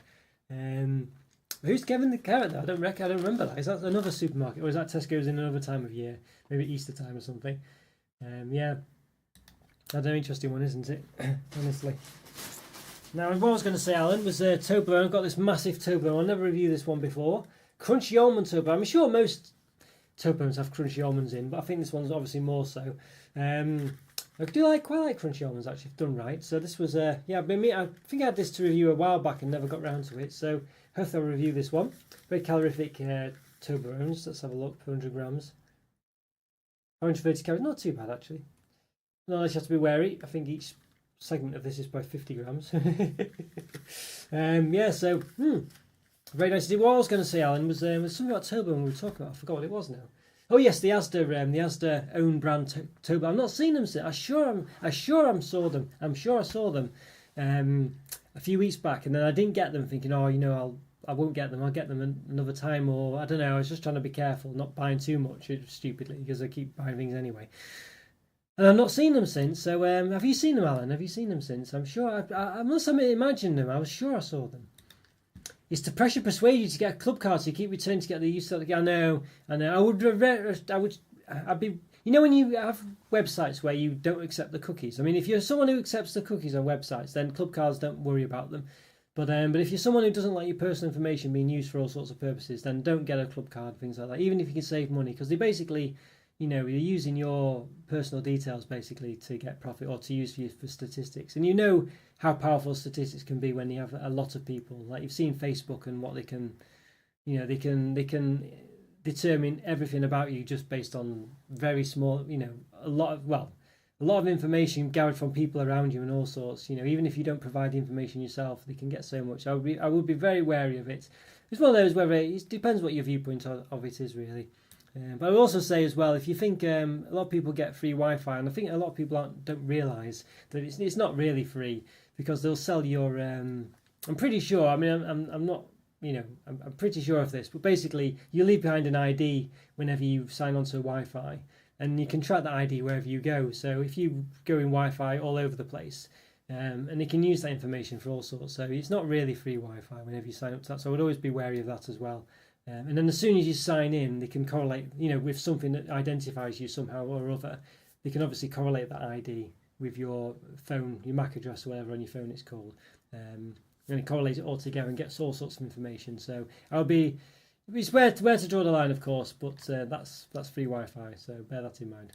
[SPEAKER 1] Who's Kevin the Carrot though? I don't remember that. Is that another supermarket, or is that Tesco's in another time of year? Maybe Easter time or something. Yeah, that's an interesting one, isn't it? Honestly. Now, what I was going to say, Alan, was Toblerone. I've got this massive Toblerone. I've never reviewed this one before. Crunchy almond Toblerone. I'm sure most Toblerones have crunchy almonds in, but I think this one's obviously more so. I do quite like crunchy almonds, actually, if done right. So this was, I think I had this to review a while back and never got round to it. So hopefully I'll review this one. Very calorific Toblerones. Let's have a look, 100 grams. 130 calories, not too bad, actually. No, you have to be wary. I think each segment of this is by 50 grams. Yeah, so, very nice. What I was going to say, Alan, was something about Toblerone we were talking about. I forgot what it was now. Oh yes, the Asda own brand Toblerone. I've not seen them since. I saw them. I'm sure I saw them a few weeks back, and then I didn't get them, thinking, oh, I won't get them. I'll get them another time, or I don't know. I was just trying to be careful, not buying too much stupidly, because I keep buying things anyway. And I've not seen them since. So have you seen them, Alan? Have you seen them since? I'm sure. I must have imagined them. I was sure I saw them. It's to pressure persuade you to get a club card, so you keep returning to get the use of the. I know. I'd be. You know when you have websites where you don't accept the cookies. I mean, if you're someone who accepts the cookies on websites, then club cards, don't worry about them. But if you're someone who doesn't like your personal information being used for all sorts of purposes, then don't get a club card, things like that. Even if you can save money, because they basically, you're using your personal details basically to get profit or to use for statistics. And you know how powerful statistics can be when you have a lot of people. Like you've seen Facebook and what they can, they can determine everything about you just based on very small, a lot of information gathered from people around you and all sorts. Even if you don't provide the information yourself, they can get so much. I would be very wary of it. It's one of those where it depends what your viewpoint of it is really. But I will also say as well, if you think a lot of people get free Wi-Fi, and I think a lot of people don't realise that it's not really free, because they'll sell your. I'm pretty sure. I mean, I'm not. I'm pretty sure of this, but basically, you leave behind an ID whenever you sign onto Wi-Fi, and you can track that ID wherever you go. So if you go in Wi-Fi all over the place, and they can use that information for all sorts. So it's not really free Wi-Fi whenever you sign up to that. So I would always be wary of that as well. And then as soon as you sign in, they can correlate, with something that identifies you somehow or other. They can obviously correlate that ID with your phone, your MAC address or whatever on your phone it's called. And it correlates it all together and gets all sorts of information. So it's where to draw the line, of course, but that's free Wi-Fi, so bear that in mind.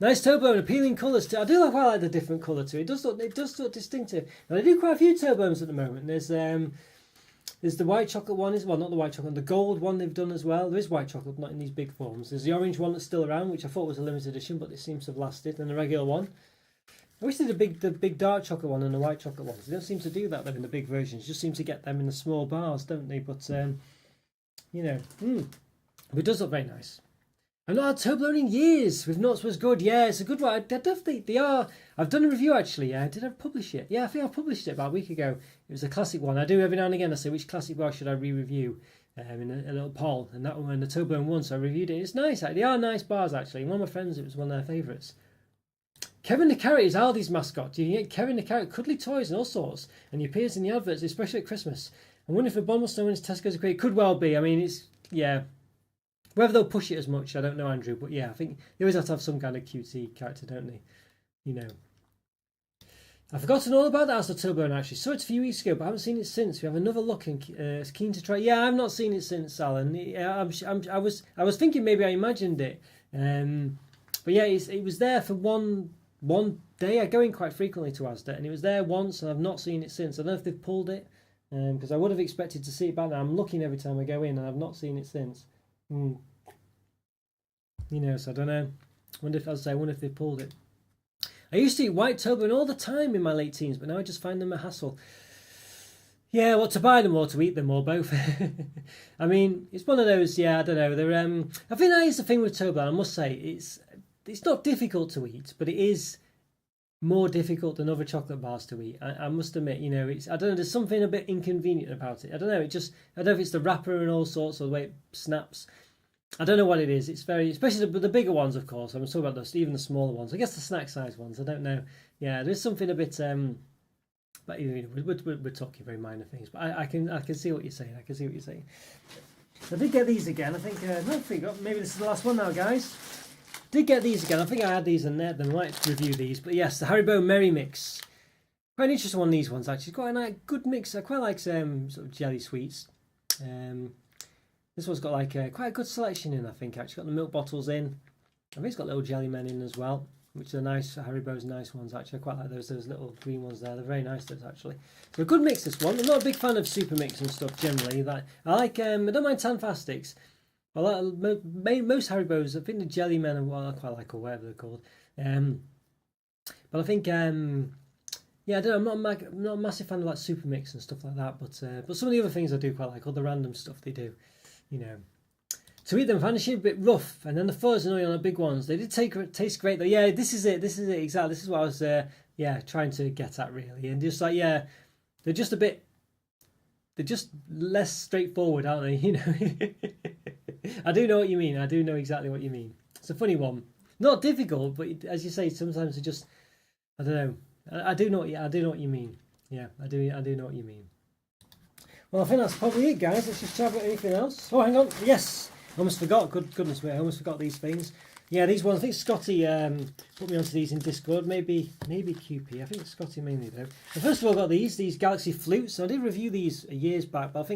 [SPEAKER 1] Nice Toblerone, appealing colours too. I do quite like the different colour too. It does look distinctive. Now they do quite a few Toblerones at the moment. There's the white chocolate one, not the white chocolate, the gold one they've done as well. There is white chocolate, not in these big forms. There's the orange one that's still around, which I thought was a limited edition, but it seems to have lasted, and the regular one. I wish they did the big dark chocolate one and the white chocolate ones. They don't seem to do that though in the big versions. Just seem to get them in the small bars, don't they? But but it does look very nice. I've not had Toblerone in years. With nuts was good. Yeah, it's a good one. They are. I've done a review actually. Yeah, did I publish it? Yeah, I think I published it about a week ago. It was a classic one. I do every now and again. I say which classic bar should I re-review in a little poll, and that one, the Toblerone one. So I reviewed it. It's nice. They are nice bars actually. One of my friends, it was one of their favourites. Kevin the Carrot is Aldi's mascot. You can get Kevin the Carrot, cuddly toys and all sorts, and he appears in the adverts, especially at Christmas. I wonder if a Bonbon Snowman is Tesco's equate. Could well be. I mean, whether they'll push it as much, I don't know, Andrew. But yeah, I think they always have to have some kind of cutesy character, don't they? I've forgotten all about that Asda Toblerone actually. Saw it a few weeks ago, but I haven't seen it since. We have another look and keen to try. Yeah, I've not seen it since, Alan. Yeah, I was thinking maybe I imagined it. But yeah, it was there for one day. I go in quite frequently to Asda, and it was there once, and I've not seen it since. I don't know if they've pulled it, because I would have expected to see it back now. I'm looking every time I go in, and I've not seen it since. So I don't know. I wonder if they pulled it. I used to eat white Toblerone all the time in my late teens, but now I just find them a hassle. Yeah, well, to buy them or to eat them or both. I mean, it's one of those. Yeah, I don't know. They're. I think that is the thing with Toblerone. I must say, it's not difficult to eat, but it is. more difficult than other chocolate bars to eat. I must admit, you know, it's, I don't know, there's something a bit inconvenient about it. I don't know, I don't know if it's the wrapper and all sorts, or the way it snaps. I don't know what it is. It's very, especially the bigger ones, of course. I'm talking about those, even the smaller ones. I guess the snack size ones. I don't know. Yeah, there's something a bit. But you know, we're talking very minor things. But I can see what you're saying. I can see what you're saying. I did get these again. I think maybe this is the last one now, guys. Did get these again. I think I had these in there. Then I might review these. But yes, the Haribo Merry Mix. Quite an interesting one. These ones actually quite a nice, good mix. I quite like some sort of jelly sweets. This one's got like quite a good selection in, I think, actually. Got the milk bottles in. I think it's got little jelly men in as well, which are nice. Haribo's nice ones, actually. I quite like those little green ones there. They're very nice, those, actually. So a good mix, this one. I'm not a big fan of super mix and stuff, generally. That I like, I don't mind Tanfastics. I like most Haribos. I think the jelly men are what I quite like, or whatever they're called. But I think, yeah, I don't know, I'm not a massive fan of like super mix and stuff like that. But some of the other things I do quite like, all the random stuff they do. You know, to eat them, I find a bit rough, and then the fuzz annoying on the big ones. They did taste great though. Yeah, this is it exactly. This is what I was trying to get at really, and just like they're just less straightforward, aren't they? You know, I do know what you mean. I do know exactly what you mean. It's a funny one, not difficult, but as you say, sometimes it just I don't know. I do know what you mean. Yeah, I do know what you mean. Well, I think that's probably it, guys. Let's just chat about anything else. Oh, hang on. Yes, I almost forgot. Goodness me, I almost forgot these things. Yeah, these ones. I think Scotty put me onto these in Discord. Maybe QP. I think Scotty mainly though. And first of all, I got these Galaxy Flutes. I did review these years back, but I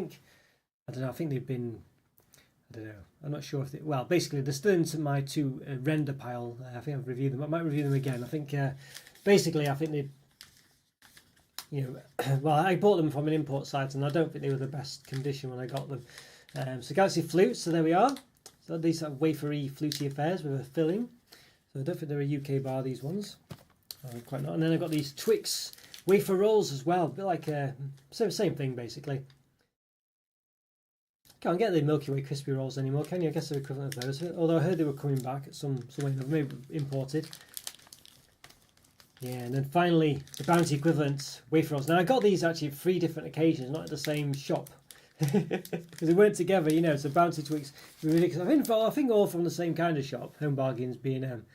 [SPEAKER 1] don't know. I think they've been. I don't know. I'm not sure if they. Well, basically, they're still into my two render pile. I think I've reviewed them. I might review them again. I think. Basically, I think they. You know, well, I bought them from an import site, and I don't think they were the best condition when I got them. So Galaxy Flutes, so there we are. So these are wafery, fluty affairs with a filling. So I don't think they're a UK bar, these ones. Quite not. And then I've got these Twix wafer rolls as well, a bit like same thing basically. Can't get the Milky Way crispy rolls anymore, can you? I guess they're equivalent of those. Although I heard they were coming back at some way, maybe imported. Yeah, and then finally the Bounty equivalent wafer rolls. Now I got these actually 3 different occasions, not at the same shop, because they weren't together. You know, so Bounty Twix. I think all from the same kind of shop, Home Bargains, B&M.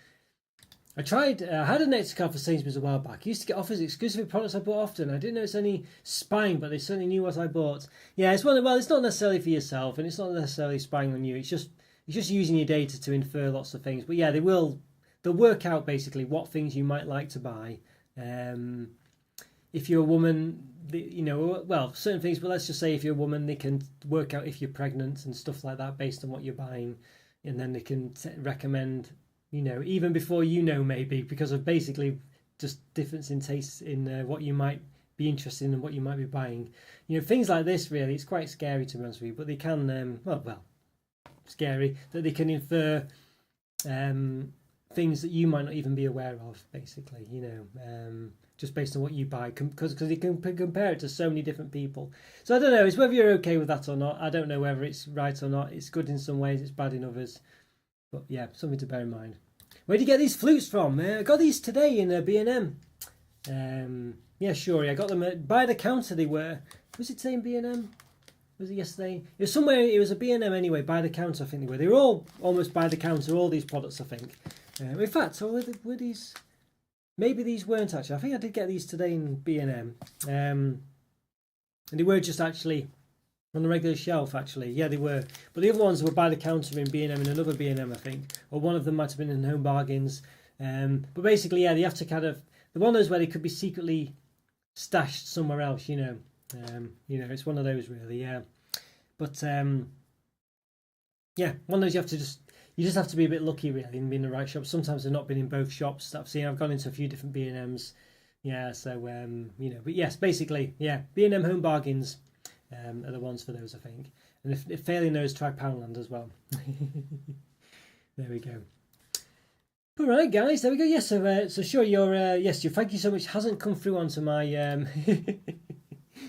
[SPEAKER 1] I had a Nexus card for Sainsbury's a while back. I used to get offers exclusively products I bought often. I didn't know it's any spying, but they certainly knew what I bought. Yeah, it's not necessarily for yourself, and it's not necessarily spying on you. It's just using your data to infer lots of things. But yeah, they'll work out basically what things you might like to buy. If you're a woman, certain things, but let's just say if you're a woman, they can work out if you're pregnant and stuff like that based on what you're buying. And then they can recommend, even before maybe, because of basically just difference in tastes in what you might be interested in and what you might be buying. Things like this, really, it's quite scary to be honest with you, but they can, scary, that they can infer things that you might not even be aware of, basically, just based on what you buy, because you can compare it to so many different people. So I don't know, it's whether you're okay with that or not. I don't know whether it's right or not. It's good in some ways, it's bad in others. But yeah, something to bear in mind. Where did you get these flutes from? I got these today in B&M. Yeah, sure, I got them by the counter. They were, was it saying B&M? Was it yesterday? It was somewhere, it was a B&M anyway, by the counter I think they were. They were all almost by the counter, all these products I think. In fact, were these? Maybe these weren't actually. I think I did get these today in B&M, and they were just actually on the regular shelf. Actually, yeah, they were. But the other ones were by the counter in B&M, in another B&M, I think, or one of them might have been in Home Bargains. But basically, yeah, they have to kind of the one of those where they could be secretly stashed somewhere else. It's one of those really. Yeah, but yeah, one of those you just have to be a bit lucky really and be in the right shop. Sometimes I've not been in both shops that I've seen. I've gone into a few different B&Ms. Yeah, so but yes, basically, yeah, B&M Home Bargains are the ones for those, I think. And if failing those, try Poundland as well. There we go. All right, guys, there we go. Yes, so sure, your thank you so much hasn't come through onto my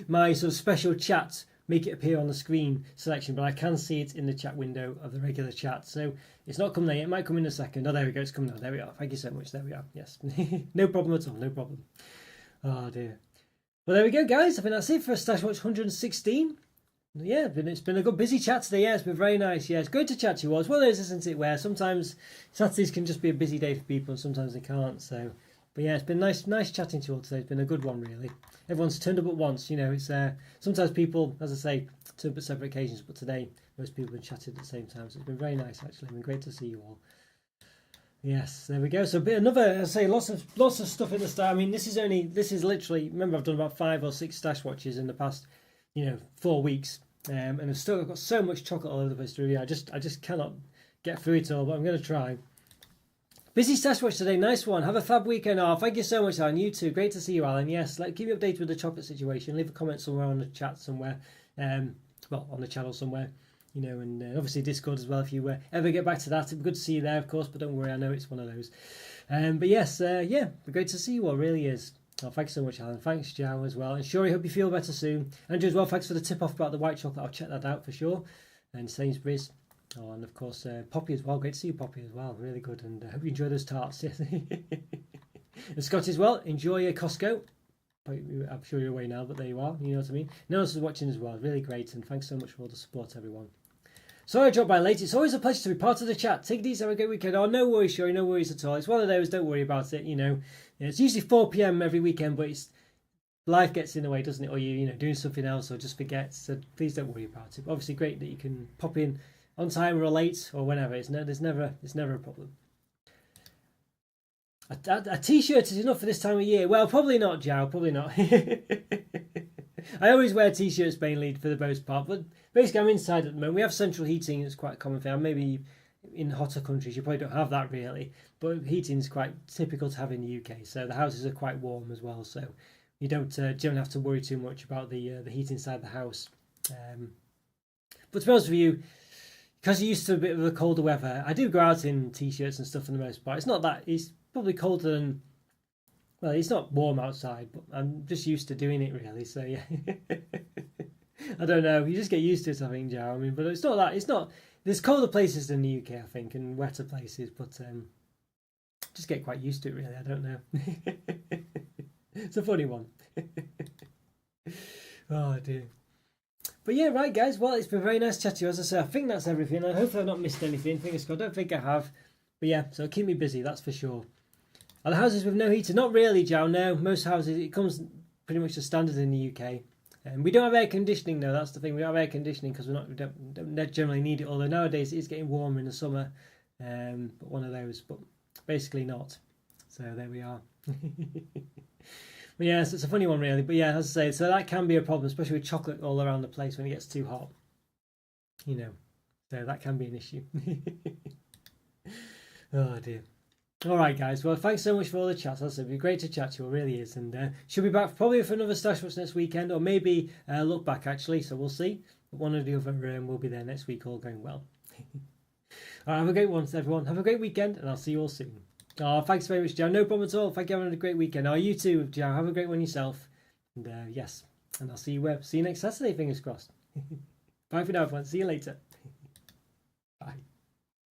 [SPEAKER 1] my sort of special chat make it appear on the screen selection, but I can see it in the chat window of the regular chat. So it's not come there yet. It might come in a second. Oh, there we go. It's coming now. There we are. Thank you so much. There we are. Yes. No problem at all. No problem. Oh, dear. Well, there we go, guys. I think that's it for Stash Watch 116. Yeah, it's been a good busy chat today. Yeah, it's been very nice. Yeah, it's great to chat to you all. It's one of those, isn't it, where sometimes Saturdays can just be a busy day for people and sometimes they can't. So, but yeah, it's been nice chatting to you all today. It's been a good one, really. Everyone's turned up at once. You know, it's sometimes people, as I say, turn up at separate occasions, but today most people have been chatting at the same time. So it's been very nice, actually. It's been great to see you all. Yes, there we go. So another, as I say, lots of stuff in the start. I mean, this is literally. Remember, I've done about 5 or 6 Stash Watches in the past, 4 weeks, and I've got so much chocolate all over the place to review. I just cannot get through it all, but I'm going to try. Busy Stash Watch today, nice one. Have a fab weekend. Oh, thank you so much, Alan. You too. Great to see you, Alan. Yes, keep me updated with the chocolate situation. Leave a comment somewhere on the chat somewhere, on the channel somewhere, and obviously Discord as well. If you ever get back to that, it'd be good to see you there, of course. But don't worry, I know it's one of those. But yes, great to see you all. Really is. Oh, thanks so much, Alan. Thanks, Joe, as well. And Shuri, hope you feel better soon. Andrew as well, thanks for the tip off about the white chocolate. I'll check that out for sure. And Sainsbury's. Oh, and of course, Poppy as well. Great to see you, Poppy, as well. Really good. And hope you enjoy those tarts. Yes. And Scott as well. Enjoy your Costco. I'm sure you're away now, but there you are. You know what I mean? No one else is watching as well. Really great. And thanks so much for all the support, everyone. Sorry I dropped by late. It's always a pleasure to be part of the chat. Take it easy, have a good weekend. Oh, no worries, Shuri, no worries at all. It's one of those, don't worry about it, It's usually 4 p.m. every weekend, but life gets in the way, doesn't it? Or doing something else or just forget. So please don't worry about it. But obviously great that you can pop in on time or late or whenever. It's never a problem. A t-shirt is enough for this time of year. Well, probably not, Joe. Probably not. I always wear t-shirts mainly for the most part, but basically I'm inside at the moment. We have central heating. It's quite a common thing. Maybe in hotter countries you probably don't have that really, but heating is quite typical to have in the UK. So the houses are quite warm as well, so you don't have to worry too much about the heat inside the house. But to be honest with you, because you're used to a bit of the colder weather, I do go out in t-shirts and stuff for the most part. It's not that, it's probably colder than, well, it's not warm outside, but I'm just used to doing it really, so yeah. I don't know, you just get used to it, I think, Joe. I mean, but it's not, there's colder places than the UK, I think, and wetter places, but just get quite used to it really, I don't know. It's a funny one. Oh dear. But yeah, right guys, well, it's been very nice to chat to you. As I say, I think that's everything. I hope I've not missed anything. Fingers crossed. I don't think I have. But yeah, so keep me busy, that's for sure. Are the houses with no heater? Not really, Joe. No, most houses, it comes pretty much the standard in the UK. And we don't have air conditioning though, that's the thing. We don't have air conditioning because we don't generally need it, although nowadays it is getting warmer in the summer. But one of those, but basically not. So there we are. But yeah, so it's a funny one really. But yeah, as I say, so that can be a problem, especially with chocolate all around the place when it gets too hot. So that can be an issue. Oh dear. All right, guys. Well, thanks so much for all the chats. As I said, it'd be great to chat to you. It really is. And she'll be back probably for another Stash Watch next weekend, or maybe look back actually. So we'll see. But one of the other will be there next week, all going well. All right, have a great one, everyone. Have a great weekend, and I'll see you all soon. Oh, thanks very much, Joe. No problem at all. Thank you for having a great weekend. Oh, you too, Joe. Have a great one yourself. And yes, and I'll see you next Saturday. Fingers crossed. Bye for now, everyone. See you later.